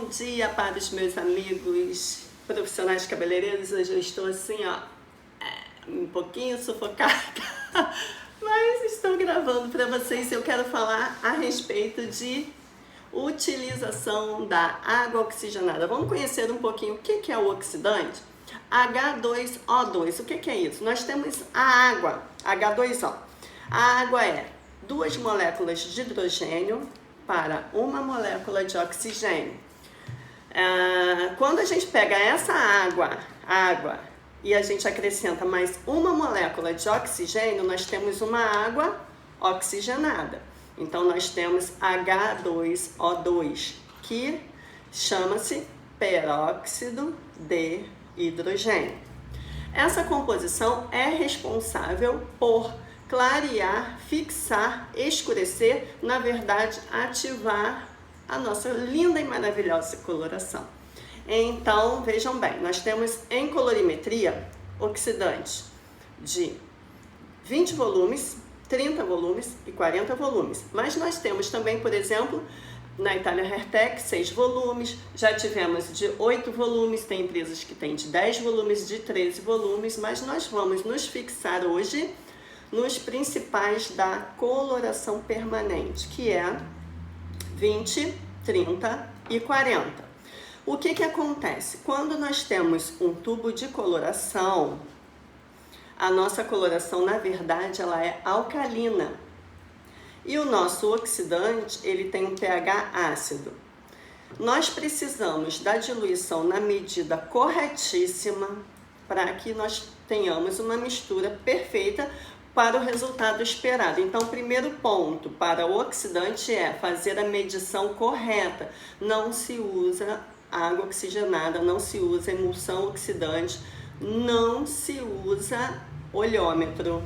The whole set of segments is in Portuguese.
Bom dia para os meus amigos profissionais cabeleireiros. Hoje eu estou assim, ó, um pouquinho sufocada, mas estou gravando para vocês. Eu quero falar a respeito de utilização da água oxigenada. Vamos conhecer um pouquinho o que é o oxidante? H2O2. O que é isso? Nós temos a água, H2O. A água é 2 moléculas de hidrogênio para uma molécula de oxigênio. Quando a gente pega essa água e a gente acrescenta mais uma molécula de oxigênio, nós temos uma água oxigenada. Então nós temos H2O2, que chama-se peróxido de hidrogênio. Essa composição é responsável por clarear, fixar, escurecer, na verdade, ativar a nossa linda e maravilhosa coloração. Então, vejam bem, nós temos em colorimetria oxidantes de 20 volumes, 30 volumes e 40 volumes. Mas nós temos também, por exemplo, na Itália Hairtech, 6 volumes, já tivemos de 8 volumes, tem empresas que têm de 10 volumes, de 13 volumes, mas nós vamos nos fixar hoje nos principais da coloração permanente, que é 20, 30 e 40. O que acontece? Quando nós temos um tubo de coloração, a nossa coloração, na verdade, ela é alcalina. E o nosso oxidante, ele tem um pH ácido. Nós precisamos da diluição na medida corretíssima para que nós tenhamos uma mistura perfeita para o resultado esperado. Então, o primeiro ponto para o oxidante é fazer a medição correta. Não se usa água oxigenada, não se usa emulsão oxidante, não se usa olhômetro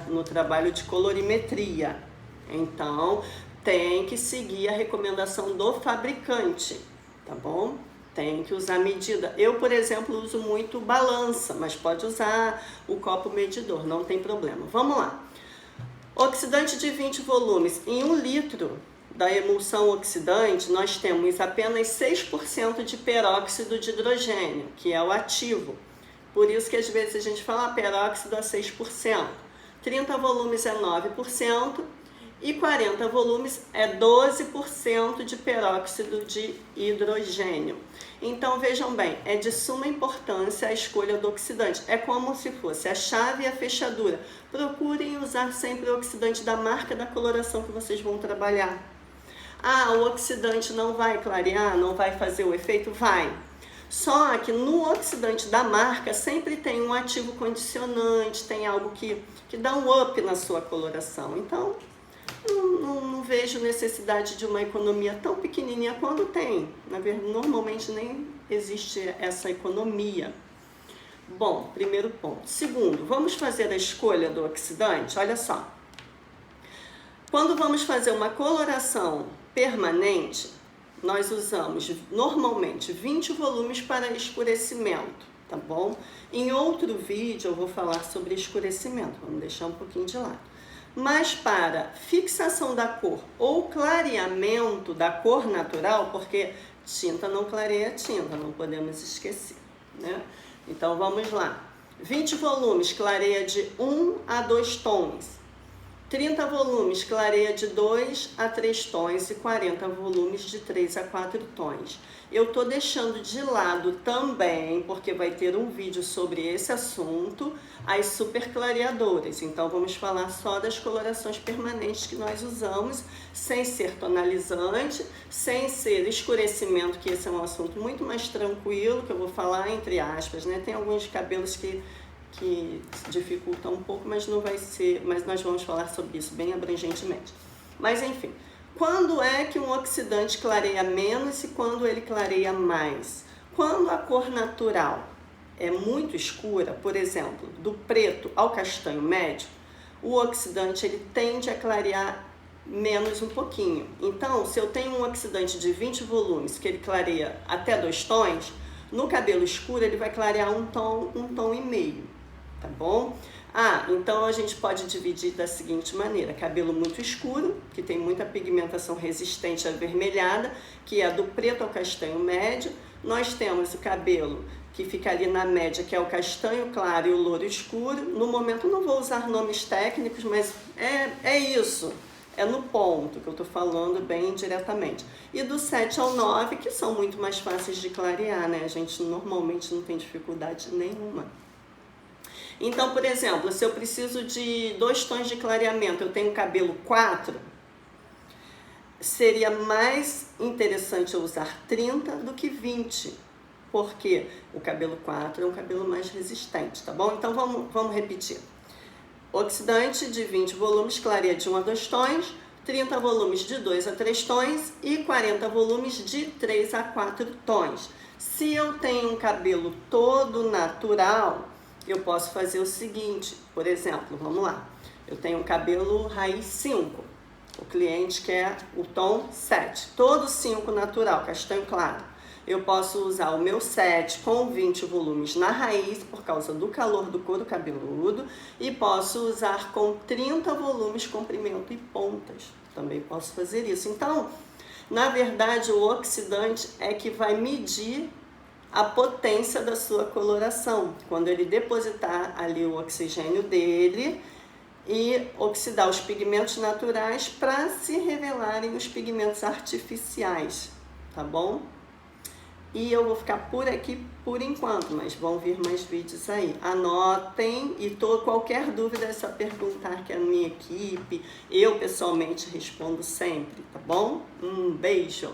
no trabalho de colorimetria. Então, tem que seguir a recomendação do fabricante, tá bom? Tem que usar medida. Eu, por exemplo, uso muito balança, mas pode usar o copo medidor, não tem problema. Vamos lá. Oxidante de 20 volumes. Em 1 litro da emulsão oxidante, nós temos apenas 6% de peróxido de hidrogênio, que é o ativo. Por isso que às vezes a gente fala peróxido a 6%. 30 volumes é 9%. E 40 volumes é 12% de peróxido de hidrogênio. Então, vejam bem, é de suma importância a escolha do oxidante. É como se fosse a chave e a fechadura. Procurem usar sempre o oxidante da marca da coloração que vocês vão trabalhar. O oxidante não vai clarear, não vai fazer o efeito? Vai. Só que no oxidante da marca sempre tem um ativo condicionante, tem algo que dá um up na sua coloração. Então, não vejo necessidade de uma economia tão pequenininha quando tem. Na verdade, normalmente nem existe essa economia. Bom, primeiro ponto. Segundo, vamos fazer a escolha do oxidante? Olha só. Quando vamos fazer uma coloração permanente, nós usamos normalmente 20 volumes para escurecimento, tá bom? Em outro vídeo eu vou falar sobre escurecimento, vamos deixar um pouquinho de lado. Mas para fixação da cor ou clareamento da cor natural, porque tinta não clareia tinta, não podemos esquecer, né? Então vamos lá. 20 volumes clareia de 1 a 2 tons. 30 volumes clareia de 2 a 3 tons e 40 volumes de 3 a 4 tons. Eu estou deixando de lado também, porque vai ter um vídeo sobre esse assunto, as super clareadoras. Então vamos falar só das colorações permanentes que nós usamos, sem ser tonalizante, sem ser escurecimento, que esse é um assunto muito mais tranquilo, que eu vou falar entre aspas, né? Tem alguns cabelos que dificultam um pouco, mas não vai ser, mas nós vamos falar sobre isso bem abrangentemente. Mas enfim, quando é que um oxidante clareia menos e quando ele clareia mais? Quando a cor natural é muito escura, por exemplo, do preto ao castanho médio, o oxidante ele tende a clarear menos um pouquinho. Então, se eu tenho um oxidante de 20 volumes que ele clareia até 2 tons, no cabelo escuro ele vai clarear um tom e meio. tá bom? Ah, então a gente pode dividir da seguinte maneira: cabelo muito escuro, que tem muita pigmentação resistente avermelhada, que é do preto ao castanho médio. Nós temos o cabelo que fica ali na média, que é o castanho claro e o louro escuro. No momento não vou usar nomes técnicos, mas é isso. É no ponto que eu estou falando bem diretamente. E do 7 ao 9, que são muito mais fáceis de clarear, né? A gente normalmente não tem dificuldade nenhuma. Então, por exemplo, se eu preciso de 2 tons de clareamento, eu tenho cabelo 4, seria mais interessante eu usar 30 do que 20, porque o cabelo 4 é um cabelo mais resistente, tá bom? Então vamos repetir. Oxidante de 20 volumes, clareia de 1 a 2 tons, 30 volumes de 2 a 3 tons e 40 volumes de 3 a 4 tons. Se eu tenho um cabelo todo natural, eu posso fazer o seguinte, por exemplo, vamos lá. Eu tenho um cabelo raiz 5, o cliente quer o tom 7, todo 5 natural, castanho claro. Eu posso usar o meu 7 com 20 volumes na raiz, por causa do calor do couro cabeludo, e posso usar com 30 volumes comprimento e pontas. Também posso fazer isso. Então, na verdade, o oxidante é que vai medir a potência da sua coloração. Quando ele depositar ali o oxigênio dele e oxidar os pigmentos naturais para se revelarem os pigmentos artificiais, tá bom? E eu vou ficar por aqui por enquanto, mas vão vir mais vídeos aí. Anotem e qualquer dúvida é só perguntar que a minha equipe, eu pessoalmente respondo sempre, tá bom? Um beijo!